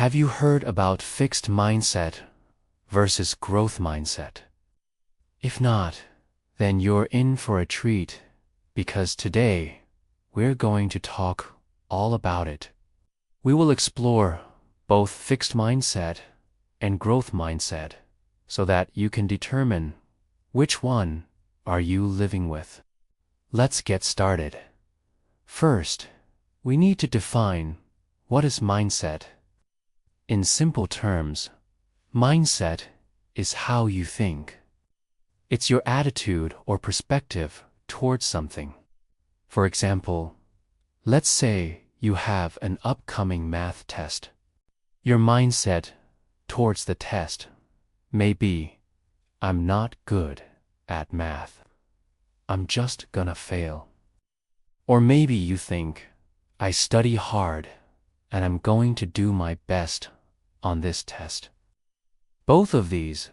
Have you heard about fixed mindset versus growth mindset? If not, then you're in for a treat, because today we're going to talk all about it. We will explore both fixed mindset and growth mindset so that you can determine which one are you living with. Let's get started. First, we need to define what is mindset. In simple terms, mindset is how you think. It's your attitude or perspective towards something. For example, let's say you have an upcoming math test. Your mindset towards the test may be, I'm not good at math. I'm just gonna fail. Or maybe you think, I study hard and I'm going to do my best on this test. Both of these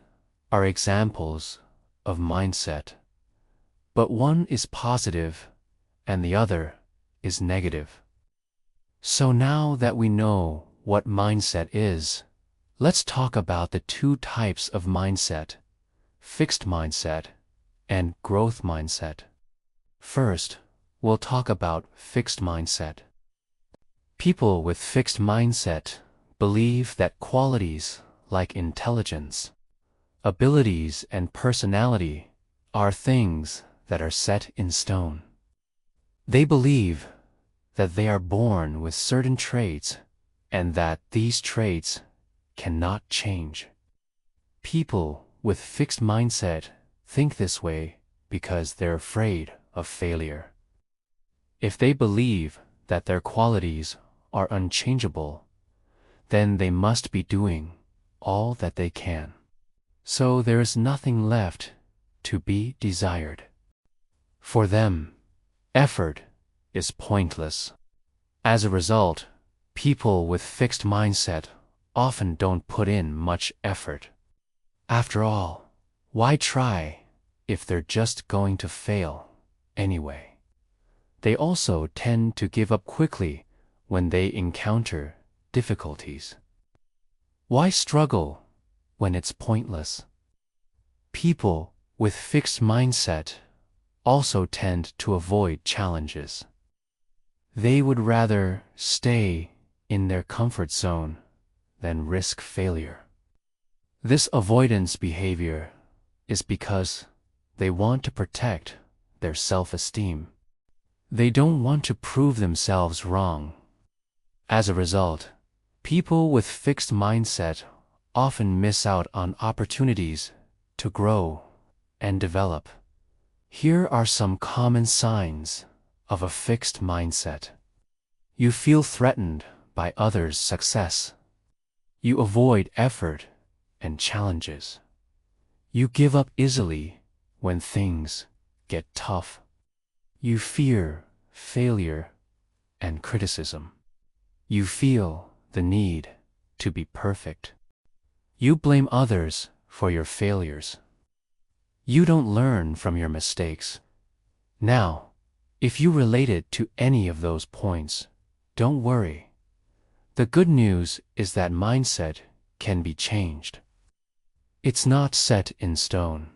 are examples of mindset, but one is positive and the other is negative. So now that we know what mindset is, let's talk about the two types of mindset, fixed mindset and growth mindset. First, we'll talk about fixed mindset. People with fixed mindset believe that qualities like intelligence, abilities, and personality are things that are set in stone. They believe that they are born with certain traits and that these traits cannot change. People with fixed mindset think this way because they're afraid of failure. If they believe that their qualities are unchangeable, then they must be doing all that they can. So there is nothing left to be desired. For them, effort is pointless. As a result, people with fixed mindset often don't put in much effort. After all, why try if they're just going to fail anyway? They also tend to give up quickly when they encounter difficulties. Why struggle when it's pointless? People with fixed mindset also tend to avoid challenges. They would rather stay in their comfort zone than risk failure. This avoidance behavior is because they want to protect their self-esteem. They don't want to prove themselves wrong. As a result, people with fixed mindset often miss out on opportunities to grow and develop. Here are some common signs of a fixed mindset. You feel threatened by others' success. You avoid effort and challenges. You give up easily when things get tough. You fear failure and criticism. You feel the need to be perfect. You blame others for your failures. You don't learn from your mistakes. Now, if you related to any of those points, don't worry. The good news is that mindset can be changed. It's not set in stone.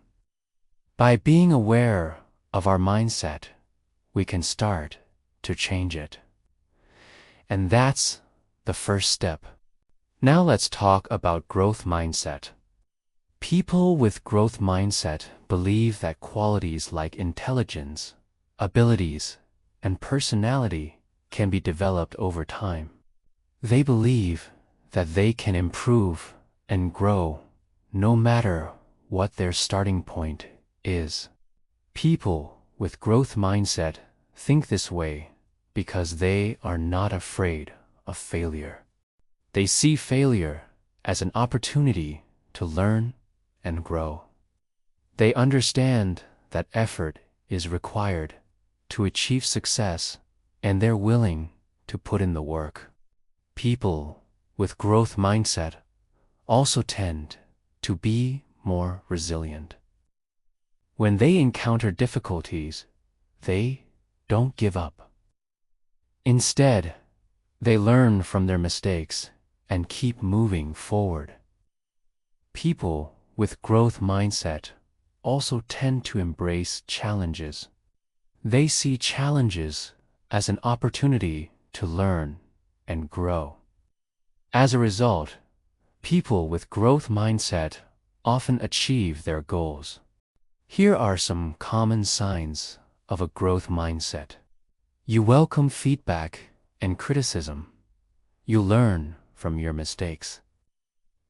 By being aware of our mindset, we can start to change it. And that's the first step. Now let's talk about growth mindset. People with growth mindset believe that qualities like intelligence, abilities, and personality can be developed over time. They believe that they can improve and grow no matter what their starting point is. People with growth mindset think this way because they are not afraid of failure. They see failure as an opportunity to learn and grow. They understand that effort is required to achieve success, and they're willing to put in the work. People with growth mindset also tend to be more resilient. When they encounter difficulties, they don't give up. Instead, they learn from their mistakes and keep moving forward. People with growth mindset also tend to embrace challenges. They see challenges as an opportunity to learn and grow. As a result, people with growth mindset often achieve their goals. Here are some common signs of a growth mindset. You welcome feedback and criticism. You learn from your mistakes.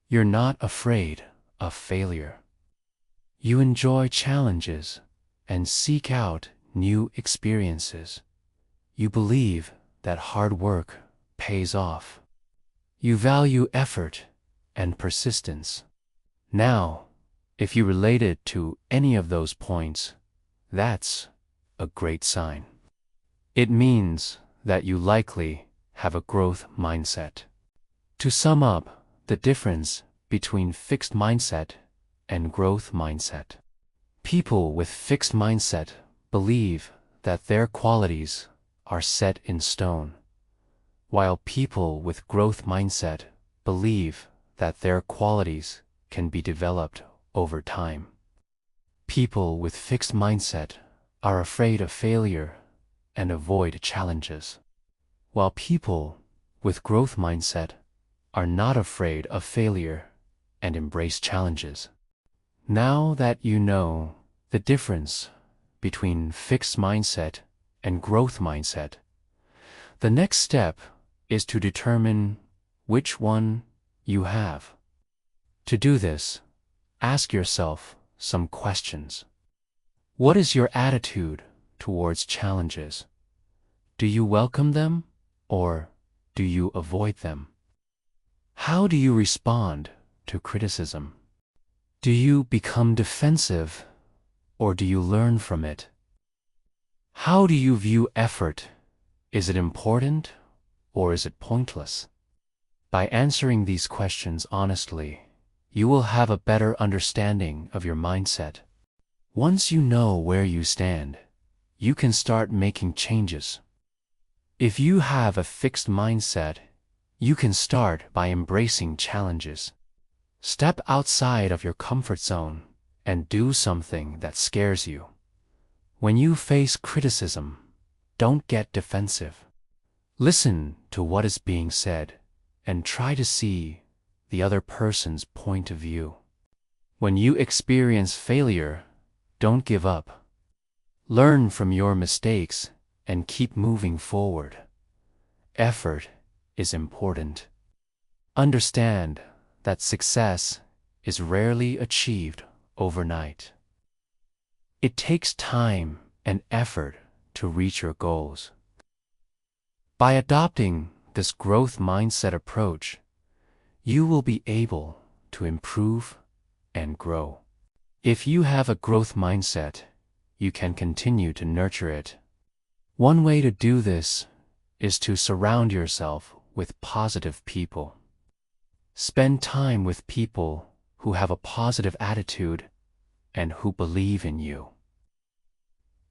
You're not afraid of failure. You enjoy challenges and seek out new experiences. You believe that hard work pays off. You value effort and persistence. Now, if you related to any of those points, that's a great sign. It means that you likely have a growth mindset. To sum up the difference between fixed mindset and growth mindset. People with fixed mindset believe that their qualities are set in stone, while people with growth mindset believe that their qualities can be developed over time. People with fixed mindset are afraid of failure and avoid challenges, while people with growth mindset are not afraid of failure and embrace challenges. Now that you know the difference between fixed mindset and growth mindset, the next step is to determine which one you have. To do this, ask yourself some questions. What is your attitude towards challenges? Do you welcome them or do you avoid them? How do you respond to criticism? Do you become defensive or do you learn from it? How do you view effort? Is it important or is it pointless? By answering these questions honestly, you will have a better understanding of your mindset. Once you know where you stand, you can start making changes. If you have a fixed mindset, you can start by embracing challenges. Step outside of your comfort zone and do something that scares you. When you face criticism, don't get defensive. Listen to what is being said and try to see the other person's point of view. When you experience failure, don't give up. Learn from your mistakes and keep moving forward. Effort is important. Understand that success is rarely achieved overnight. It takes time and effort to reach your goals. By adopting this growth mindset approach, you will be able to improve and grow. If you have a growth mindset, you can continue to nurture it. One way to do this is to surround yourself with positive people. Spend time with people who have a positive attitude and who believe in you.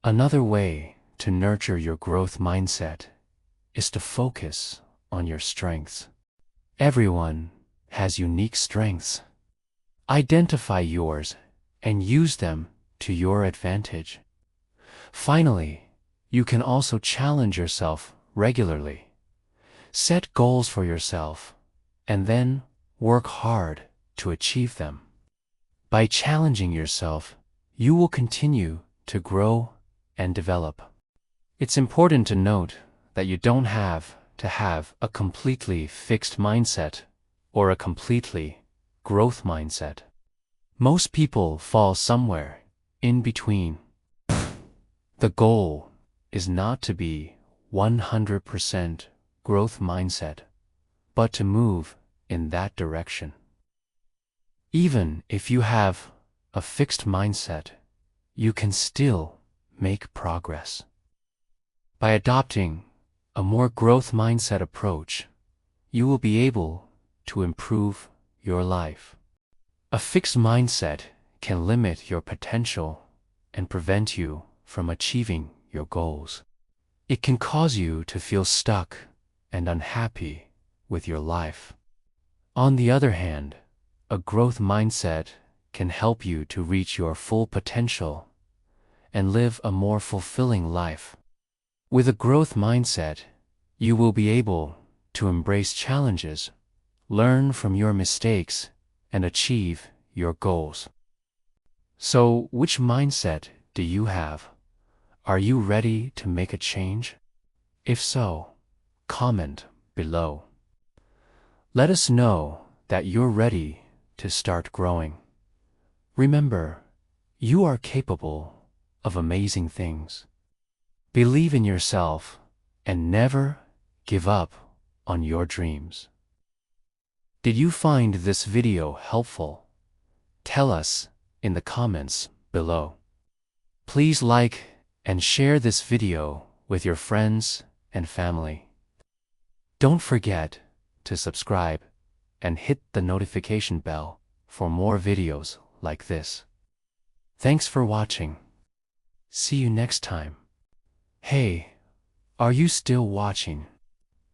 Another way to nurture your growth mindset is to focus on your strengths. Everyone has unique strengths. Identify yours and use them to your advantage. Finally, you can also challenge yourself regularly. Set goals for yourself and then work hard to achieve them. By challenging yourself, you will continue to grow and develop. It's important to note that you don't have to have a completely fixed mindset or a completely growth mindset. Most people fall somewhere in between. The goal is not to be 100% growth mindset, but to move in that direction. Even if you have a fixed mindset, you can still make progress. By adopting a more growth mindset approach, you will be able to improve your life. A fixed mindset can limit your potential and prevent you from achieving your goals. It can cause you to feel stuck and unhappy with your life. On the other hand, a growth mindset can help you to reach your full potential and live a more fulfilling life. With a growth mindset, you will be able to embrace challenges, learn from your mistakes, and achieve your goals. So, which mindset do you have? Are you ready to make a change? If so, comment below. Let us know that you're ready to start growing. Remember, you are capable of amazing things. Believe in yourself and never give up on your dreams. Did you find this video helpful? Tell us in the comments below. Please like and share this video with your friends and family. Don't forget to subscribe and hit the notification bell for more videos like this. Thanks for watching. See you next time. Hey, are you still watching?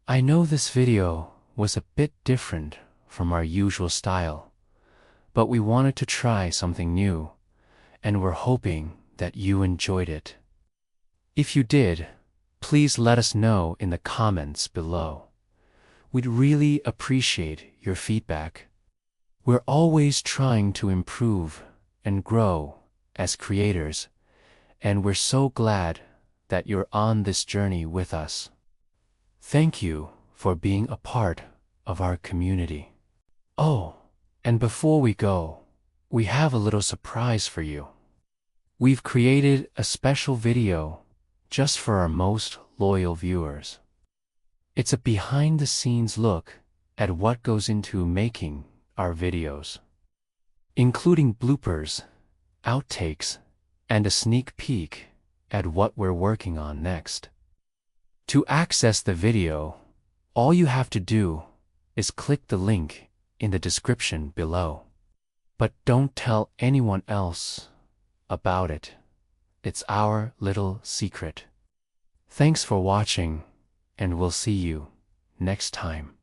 I know this video was a bit different from our usual style, but we wanted to try something new, and we're hoping that you enjoyed it. If you did, please let us know in the comments below. We'd really appreciate your feedback. We're always trying to improve and grow as creators, and we're so glad that you're on this journey with us. Thank you for being a part of our community. Oh, and before we go, we have a little surprise for you. We've created a special video just for our most loyal viewers. It's a behind-the-scenes look at what goes into making our videos, including bloopers, outtakes, and a sneak peek at what we're working on next. To access the video, all you have to do is click the link in the description below. But don't tell anyone else about it. It's our little secret. Thanks for watching, and we'll see you next time.